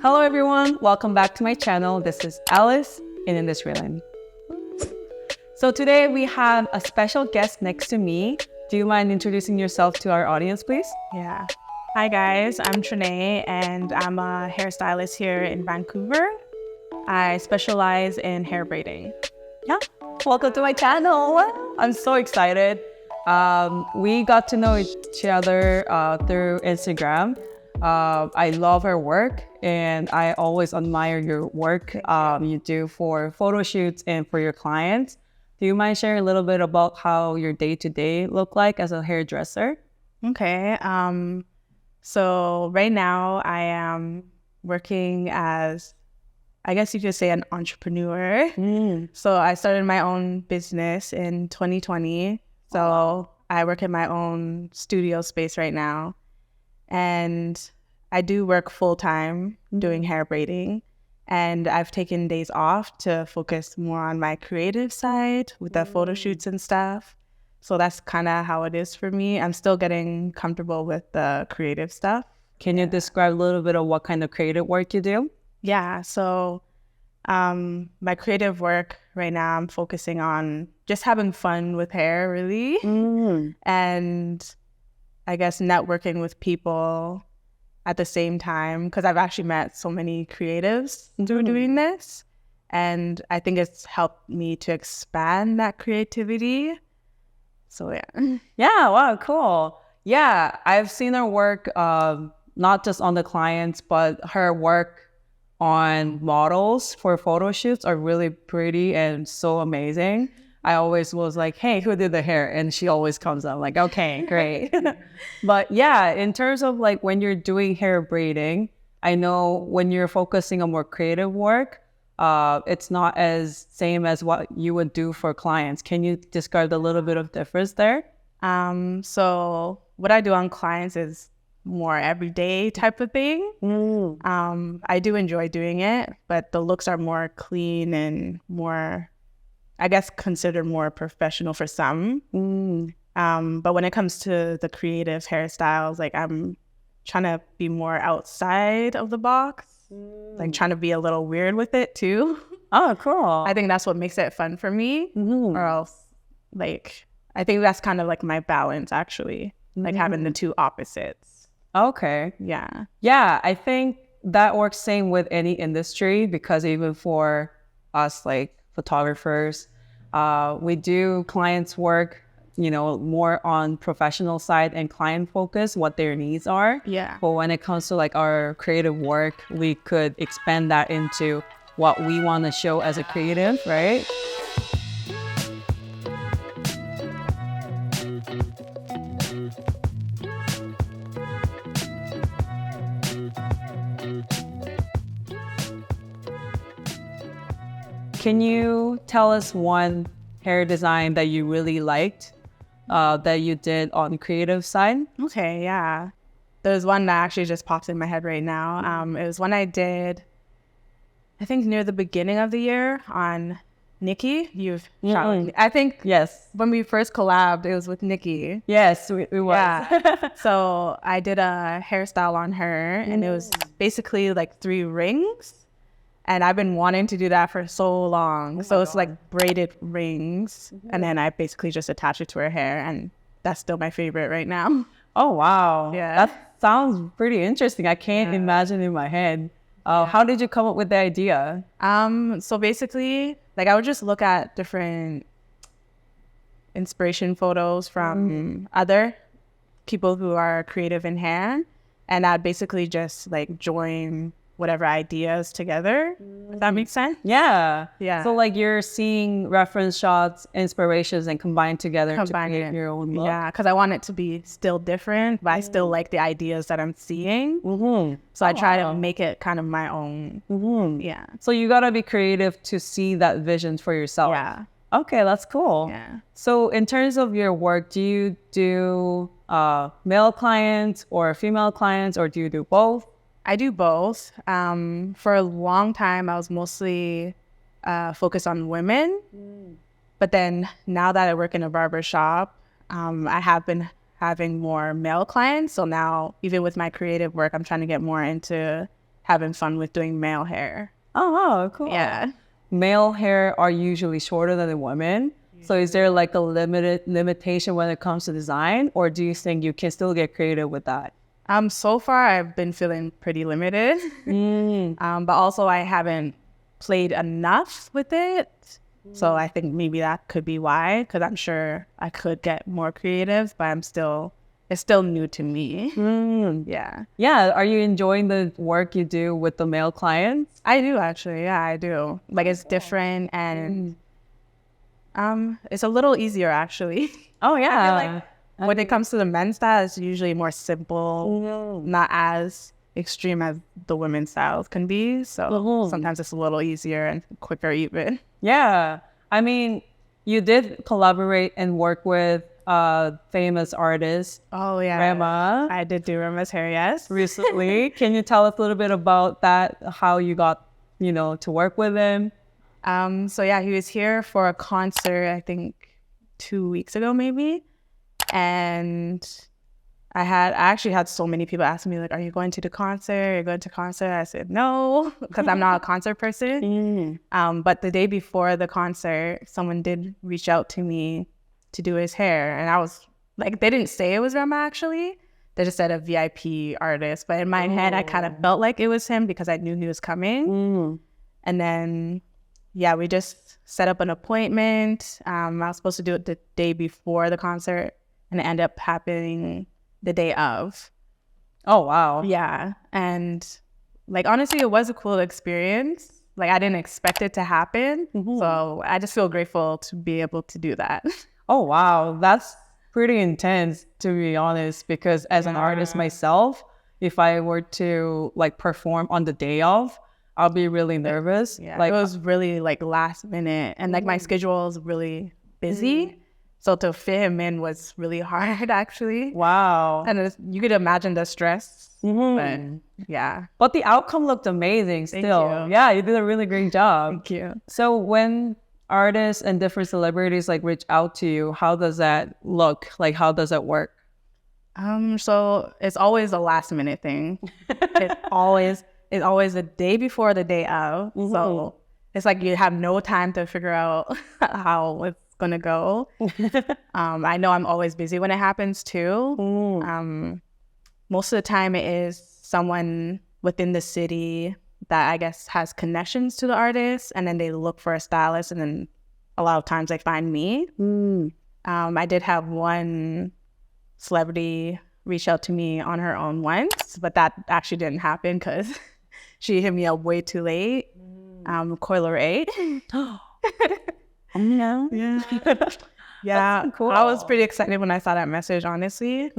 Hello everyone, welcome back to my channel. This is Alice in Industryland. So today we have a special guest next to me. Do you mind introducing yourself to our audience, please? Yeah. Hi guys, I'm Trinay and I'm a hairstylist here in Vancouver. I specialize in hair braiding. Yeah, welcome to my channel. I'm so excited. We got to know each other through Instagram. I love her work and I always admire your work you do for photo shoots and for your clients. Do you mind sharing a little bit about how your day-to-day look like as a hairdresser? Okay. So right now I am working as, I guess you could say, an entrepreneur. So I started my own business in 2020. So I work in my own studio space right now. And I do work full-time doing hair braiding. And I've taken days off to focus more on my creative side with the photo shoots and stuff. So that's kind of how it is for me. I'm still getting comfortable with the creative stuff. Can you describe a little bit of what kind of creative work you do? Yeah, so my creative work right now, I'm focusing on just having fun with hair, really. And I guess networking with people at the same time, because I've actually met so many creatives through doing this. And I think it's helped me to expand that creativity. So yeah. Yeah, wow, cool. Yeah, I've seen her work not just on the clients, but her work on models for photo shoots are really pretty and so amazing. I always was like, hey, who did the hair? And she always comes up like, okay, great. But yeah, in terms of like when you're doing hair braiding, I know when you're focusing on more creative work, it's not as same as what you would do for clients. Can you describe a little bit of difference there? So what I do on clients is more everyday type of thing. I do enjoy doing it, but the looks are more clean and more, I guess, considered more professional for some. But when it comes to the creative hairstyles, like I'm trying to be more outside of the box, like trying to be a little weird with it too. Oh, cool. I think that's what makes it fun for me. Or else, like, I think that's kind of like my balance, actually, like having the two opposites. Okay. Yeah. Yeah, I think that works same with any industry because even for us, like photographers, we do clients work, you know, more on professional side and client focus, what their needs are. Yeah. But when it comes to like our creative work, we could expand that into what we want to show as a creative, right? Can you tell us one hair design that you really liked that you did on the creative side? Okay, yeah. There's one that actually just pops in my head right now. It was one I did, I think near the beginning of the year on Nikki. You've shot, I think, Yes. when we first collabed, it was with Nikki. Yes, we was. Yeah. So I did a hairstyle on her and it was basically like 3 rings. And I've been wanting to do that for so long. So it's like braided rings. And then I basically just attach it to her hair. And that's still my favorite right now. Oh, wow. Yeah. That sounds pretty interesting. I can't imagine in my head. How did you come up with the idea? So basically, like I would just look at different inspiration photos from other people who are creative in hair. And I'd basically just like join whatever ideas together. Does that make sense? Yeah. Yeah. So like you're seeing reference shots, inspirations, and combine together to create your own look. Yeah, because I want it to be still different, but I still like the ideas that I'm seeing. So I try to make it kind of my own. Yeah. So you gotta be creative to see that vision for yourself. Yeah. Okay, that's cool. Yeah. So in terms of your work, do you do male clients or female clients, or do you do both? I do both. For a long time, I was mostly focused on women. But then now that I work in a barber shop, I have been having more male clients. So now, even with my creative work, I'm trying to get more into having fun with doing male hair. Oh, wow, cool. Yeah. Male hair are usually shorter than the women. So is there like a limitation when it comes to design, or do you think you can still get creative with that? So far I've been feeling pretty limited. But also I haven't played enough with it. So I think maybe that could be why, because I'm sure I could get more creative, but it's still new to me. Yeah. Yeah. Are you enjoying the work you do with the male clients? I do actually. Yeah, I do. Like it's different and it's a little easier actually. Oh, yeah. I feel like when it comes to the men's style, it's usually more simple, not as extreme as the women's styles can be. So sometimes it's a little easier and quicker even. Yeah. I mean, you did collaborate and work with famous artist Oh yeah, Rema I did do Rema's hair, yes. recently. Can you tell us a little bit about that? How you got, to work with him? So yeah, he was here for a concert, I think 2 weeks ago maybe. And I actually had so many people asking me like, are you going to the concert? Are you going to concert? I said no, because I'm not a concert person. But the day before the concert, someone did reach out to me to do his hair. And I was like, they didn't say it was Rema actually. They just said a VIP artist. But in my head, I kind of felt like it was him because I knew he was coming. And then, yeah, we just set up an appointment. I was supposed to do it the day before the concert, and it ended up happening the day of. Oh, wow. Yeah. And like, honestly, it was a cool experience. Like, I didn't expect it to happen. So I just feel grateful to be able to do that. Oh, wow. That's pretty intense, to be honest, because as an artist myself, if I were to like perform on the day of, I'll be really nervous. Yeah, like it was really like last minute, and like my schedule was really busy. So to fit him in was really hard actually. Wow. And you could imagine the stress. But yeah. But the outcome looked amazing still. Thank you. Yeah, you did a really great job. Thank you. So when artists and different celebrities like reach out to you, how does that look? Like, how does that work? So it's always a last minute thing. It's always the day before the day of. So it's like you have no time to figure out how it's gonna go. I know I'm always busy when it happens too. Most of the time it is someone within the city that I guess has connections to the artist, and then they look for a stylist, and then a lot of times they find me. I did have one celebrity reach out to me on her own once, but that actually didn't happen because she hit me up way too late. Coiler 8. Oh no. Yeah. Yeah. Cool. I was pretty excited when I saw that message, honestly.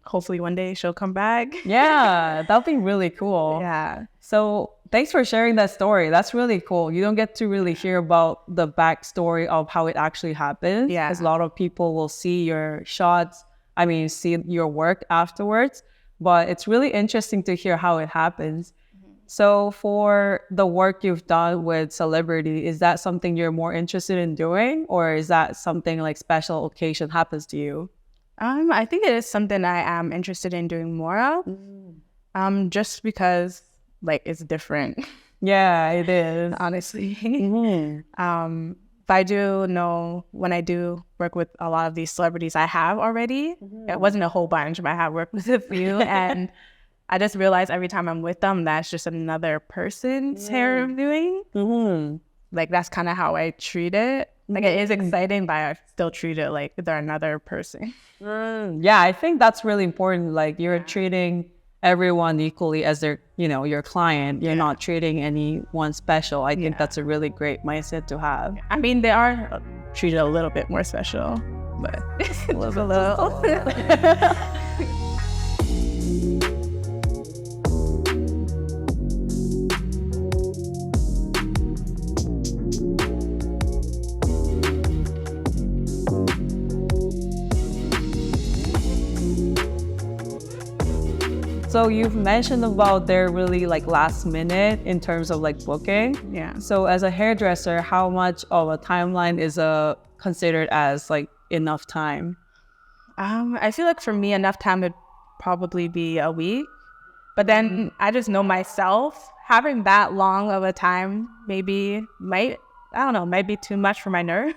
Hopefully one day she'll come back. Yeah, that'll be really cool. Yeah. So thanks for sharing that story. That's really cool. You don't get to really hear about the backstory of how it actually happened. Yeah. Because a lot of people will see your shots, see your work afterwards. But it's really interesting to hear how it happens. So for the work you've done with celebrity, is that something you're more interested in doing, or is that something like special occasion happens to you? I think it is something I am interested in doing more of. Just because like it's different. Yeah, it is. Honestly. But I do know when I do work with a lot of these celebrities I have already, it wasn't a whole bunch, but I have worked with a few, and I just realize every time I'm with them, that's just another person's hair I'm doing. Like, that's kind of how I treat it. Like, it is exciting, but I still treat it like they're another person. Yeah, I think that's really important. Like, you're treating everyone equally as their, your client. You're not treating anyone special. I think that's a really great mindset to have. I mean, they are treated a little bit more special, but a little. So you've mentioned about they're really like last minute in terms of like booking. Yeah. So as a hairdresser, how much of a timeline is considered as like enough time? I feel like for me, enough time would probably be a week. But then I just know myself, having that long of a time might be too much for my nerves.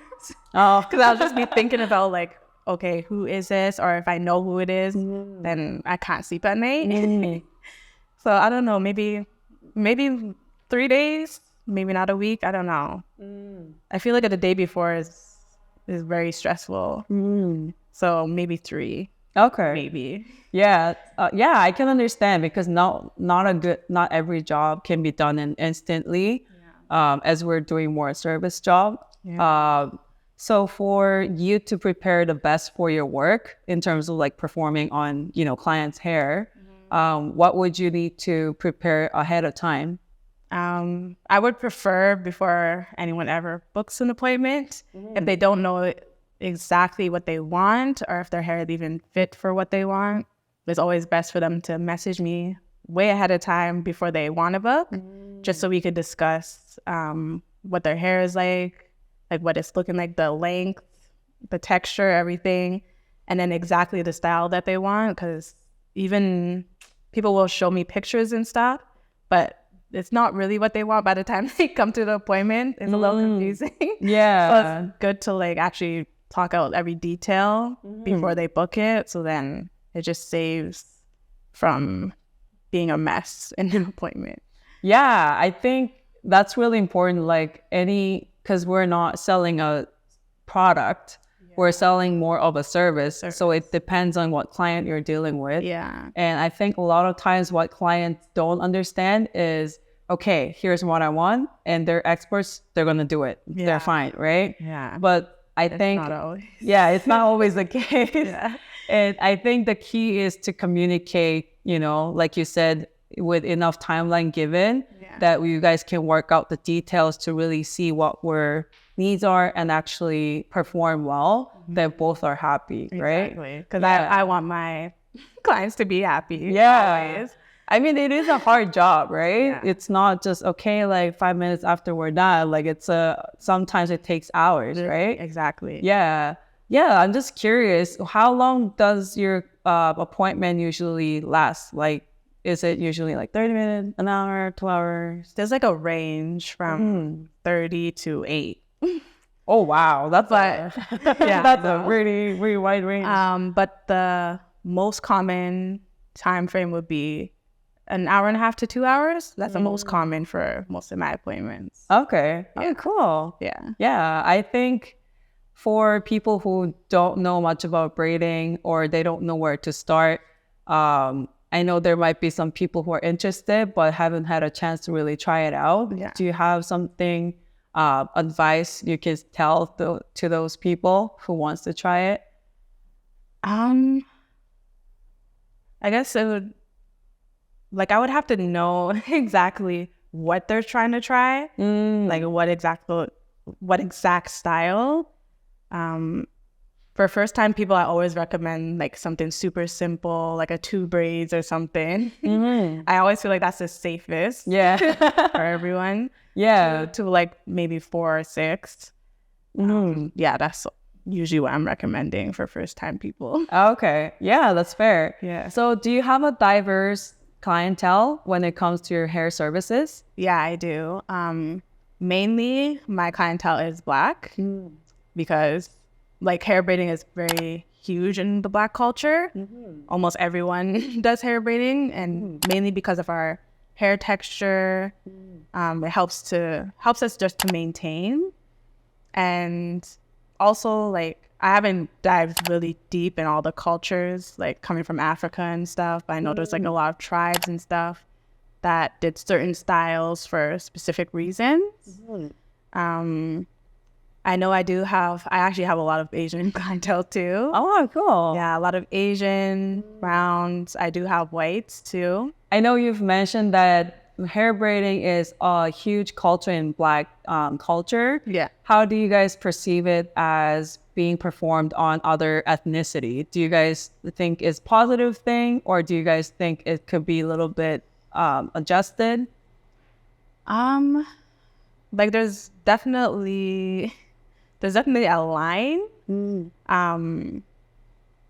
Oh, Because I'll just be thinking about like, okay, who is this? Or if I know who it is, then I can't sleep at night. So I don't know, maybe 3 days, maybe not a week. I don't know. I feel like the day before is very stressful. So maybe 3. okay. Maybe. Yeah, yeah, I can understand because not every job can be done instantly. As we're doing more service job. So for you to prepare the best for your work in terms of like performing on, clients' hair, what would you need to prepare ahead of time? I would prefer before anyone ever books an appointment, if they don't know exactly what they want or if their hair is even fit for what they want, it's always best for them to message me way ahead of time before they want to book, just so we could discuss what their hair is like what it's looking like, the length, the texture, everything, and then exactly the style that they want. Because even people will show me pictures and stuff, but it's not really what they want by the time they come to the appointment. It's a little confusing. Yeah. So it's good to like actually talk out every detail before they book it. So then it just saves from being a mess in an appointment. Yeah, I think that's really important. Because we're not selling a product, we're selling more of a service. So it depends on what client you're dealing with. Yeah. And I think a lot of times what clients don't understand is, okay, here's what I want, and they're experts, they're going to do it. Yeah. They're fine, right? Yeah. But I think, not always. Yeah, it's not always the case. Yeah. And I think the key is to communicate, like you said, with enough timeline given, that you guys can work out the details to really see what your needs are and actually perform well, that both are happy, right? Exactly. Because I want my clients to be happy. Yeah. Always. I mean, it is a hard job, right? Yeah. It's not just, okay, like 5 minutes after we're done. Like sometimes it takes hours, right? Exactly. Yeah. Yeah, I'm just curious, how long does your appointment usually last? Like, is it usually like 30 minutes, an hour, 2 hours? There's like a range from 30 to 8. Oh, wow. That's that's a really, really wide range. But the most common time frame would be an hour and a half to 2 hours. That's the most common for most of my appointments. Okay. Oh, cool. Yeah. Yeah, I think for people who don't know much about braiding or they don't know where to start, I know there might be some people who are interested but haven't had a chance to really try it out. Yeah. Do you have something, advice you can tell to those people who wants to try it? I guess it would, I would have to know exactly what they're trying to try, like what exact style. For first time people, I always recommend like something super simple, like a 2 braids or something. I always feel like that's the safest for everyone. Yeah. To like maybe 4 or 6. Yeah, that's usually what I'm recommending for first time people. Okay. Yeah, that's fair. Yeah. So do you have a diverse clientele when it comes to your hair services? Yeah, I do. Mainly my clientele is Black because like hair braiding is very huge in the Black culture. Almost everyone does hair braiding, and mainly because of our hair texture, it helps us just to maintain. And also, like, I haven't dived really deep in all the cultures, like coming from Africa and stuff, but I know there's like a lot of tribes and stuff that did certain styles for specific reasons. I know I actually have a lot of Asian clientele too. Oh, cool. Yeah, a lot of Asian, browns. I do have whites too. I know you've mentioned that hair braiding is a huge culture in Black culture. Yeah. How do you guys perceive it as being performed on other ethnicity? Do you guys think it's a positive thing, or do you guys think it could be a little bit adjusted? Like there's definitely a line.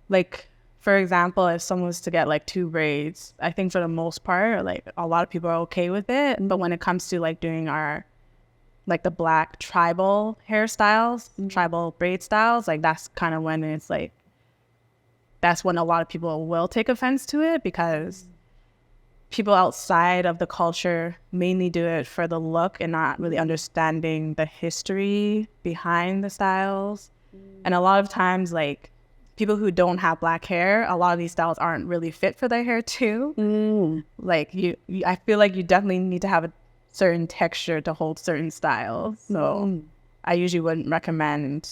Like for example, if someone was to get like 2 braids, I think for the most part, like a lot of people are okay with it. But when it comes to like doing our like the Black tribal hairstyles, tribal braid styles, like that's kind of when it's like, that's when a lot of people will take offense to it, because people outside of the culture mainly do it for the look and not really understanding the history behind the styles. And a lot of times, like, people who don't have Black hair, a lot of these styles aren't really fit for their hair too. Like I feel like you definitely need to have a certain texture to hold certain styles. So I usually wouldn't recommend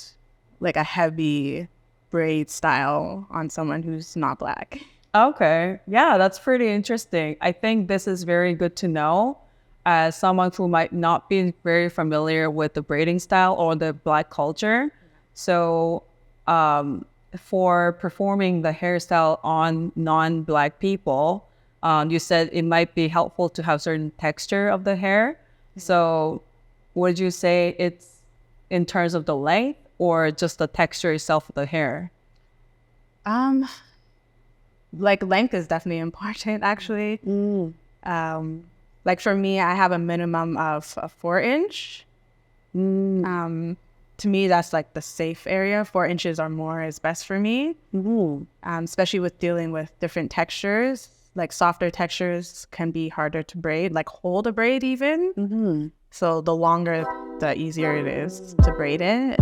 like a heavy braid style on someone who's not Black. Okay. Yeah, that's pretty interesting. I think this is very good to know as someone who might not be very familiar with the braiding style or the Black culture. So for performing the hairstyle on non-Black people, you said it might be helpful to have certain texture of the hair. So would you say it's in terms of the length or just the texture itself of the hair? Like length is definitely important, actually. Like for me, I have a minimum of a 4-inch. To me, that's like the safe area. 4 inches or more is best for me. Especially with dealing with different textures. Like softer textures can be harder to braid, like hold a braid even. So the longer, the easier it is to braid it.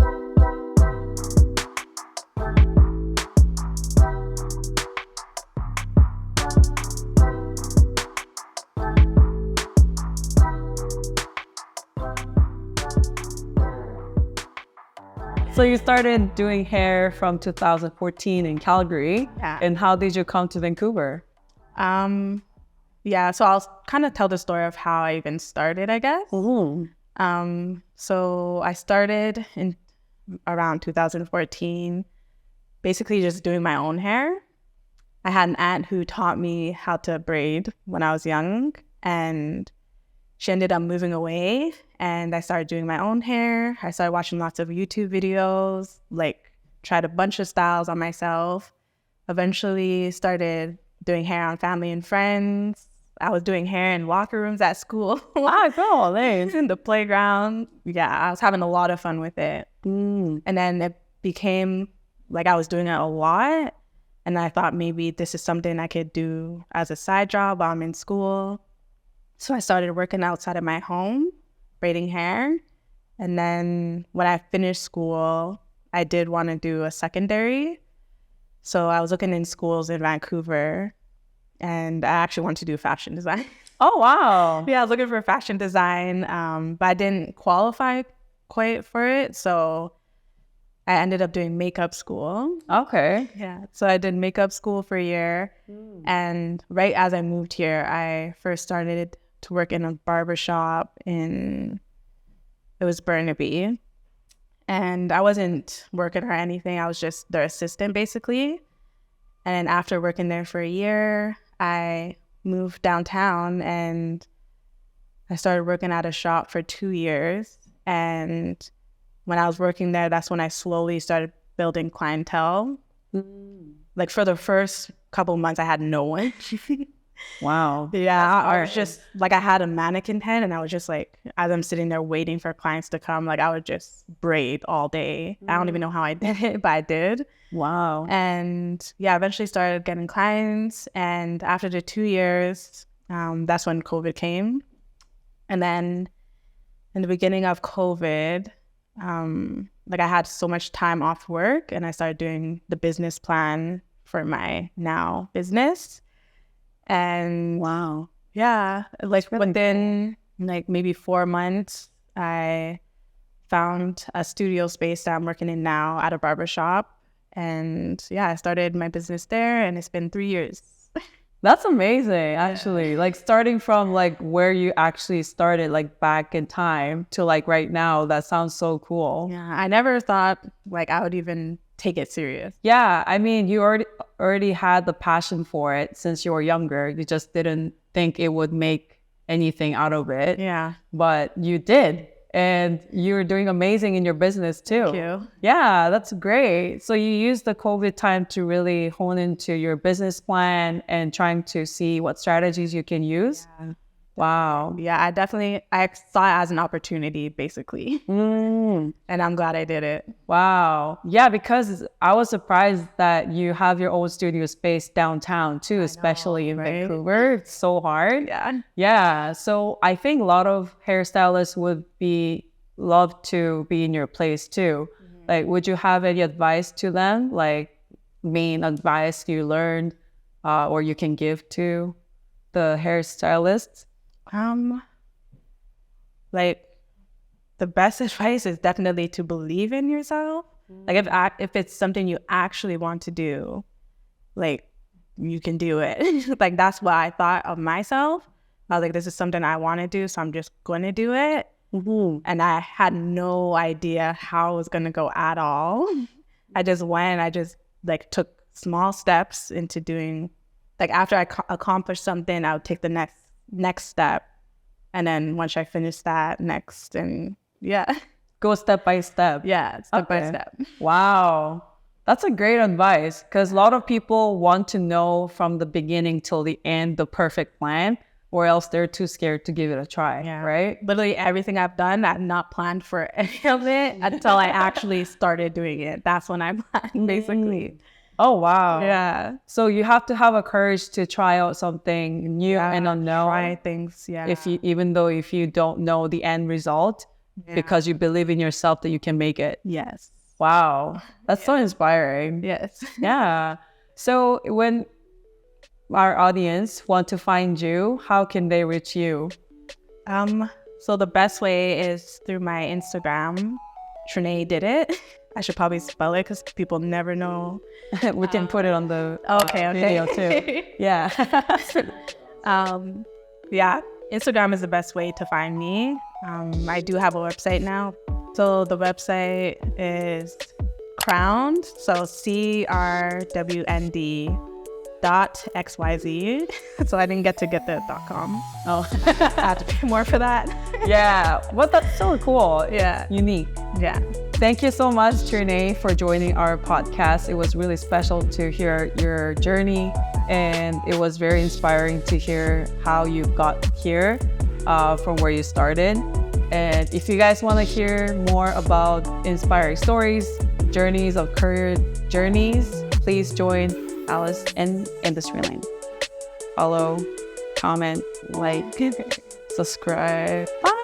So you started doing hair from 2014 in Calgary. Yeah. And how did you come to Vancouver? Yeah, so I'll kind of tell the story of how I even started, I guess. So I started in around 2014, basically just doing my own hair. I had an aunt who taught me how to braid when I was young, and she ended up moving away, and I started doing my own hair. I started watching lots of YouTube videos, like tried a bunch of styles on myself. Eventually started doing hair on family and friends. I was doing hair in locker rooms at school. Wow, cool. Nice. In the playground. Yeah, I was having a lot of fun with it. And then it became like I was doing it a lot. And I thought maybe this is something I could do as a side job while I'm in school. So I started working outside of my home, braiding hair. And then when I finished school, I did want to do a secondary. So I was looking in schools in Vancouver, and I actually wanted to do fashion design. Oh, wow. Yeah, I was looking for fashion design, but I didn't qualify quite for it. So I ended up doing makeup school. Okay. Yeah, so I did makeup school for a year. And right as I moved here, I first started to work in a barbershop it was Burnaby. And I wasn't working or anything. I was just their assistant, basically. And after working there for a year, I moved downtown and I started working at a shop for 2 years. And when I was working there, that's when I slowly started building clientele. Like for the first couple months, I had no one. Wow. Yeah, I was just like, I had a mannequin pen, and I was just like, as I'm sitting there waiting for clients to come, like I would just braid all day. I don't even know how I did it, but I did. Wow. And yeah, eventually started getting clients. And after the 2 years, that's when COVID came. And then in the beginning of COVID, like I had so much time off work, and I started doing the business plan for my now business. And Wow. yeah, like within like maybe 4 months, I found a studio space that I'm working in now at a barbershop. And yeah, I started my business there, and it's been 3 years. That's amazing, actually. Like starting from like where you actually started, like back in time to like right now, that sounds so cool. Yeah, I never thought like I would even take it serious. Yeah, I mean, you already had the passion for it since you were younger. You just didn't think it would make anything out of it. Yeah. But you did. And you're doing amazing in your business too. Thank you. Yeah, that's great. So you used the COVID time to really hone into your business plan and trying to see what strategies you can use. Yeah. Wow. Yeah, I saw it as an opportunity, basically. And I'm glad I did it. Wow. Yeah, because I was surprised that you have your own studio space downtown too, especially in Vancouver. It's so hard. Yeah. Yeah. So I think a lot of hairstylists would love to be in your place too. Like, would you have any advice to them? Like, main advice you learned or you can give to the hairstylists? Like, the best advice is definitely to believe in yourself. Like, if it's something you actually want to do, like, you can do it. Like, that's what I thought of myself. I was like, this is something I want to do, so I'm just going to do it. And I had no idea how it was going to go at all. I just like took small steps into doing, like, after I accomplished something, I would take the next step. And then once I finished that, next, and yeah. Go step by step. Yeah, step by step. Wow. That's a great advice because a lot of people want to know from the beginning till the end the perfect plan, or else they're too scared to give it a try, right? Literally everything I've done, I've not planned for any of it until I actually started doing it. That's when I planned, basically. Oh, wow. Yeah. So you have to have a courage to try out something new and unknown. Try things, Even though if you don't know the end result, because you believe in yourself that you can make it. Yes. Wow. That's so inspiring. Yes. Yeah. So when our audience want to find you, how can they reach you? So the best way is through my Instagram. Trinay did it. I should probably spell it because people never know. We can put it on the video too. Yeah. Yeah. Instagram is the best way to find me. I do have a website now. So the website is crowned. So CRWND.XYZ. So I didn't get the .com. Oh, I had to pay more for that. Yeah. Well, that's so cool. Yeah. Unique. Yeah. Thank you so much, Trinay, for joining our podcast. It was really special to hear your journey, and it was very inspiring to hear how you got here from where you started. And if you guys want to hear more about inspiring stories, journeys of career journeys, please join Alice and Industryland. Follow, comment, like, subscribe. Bye.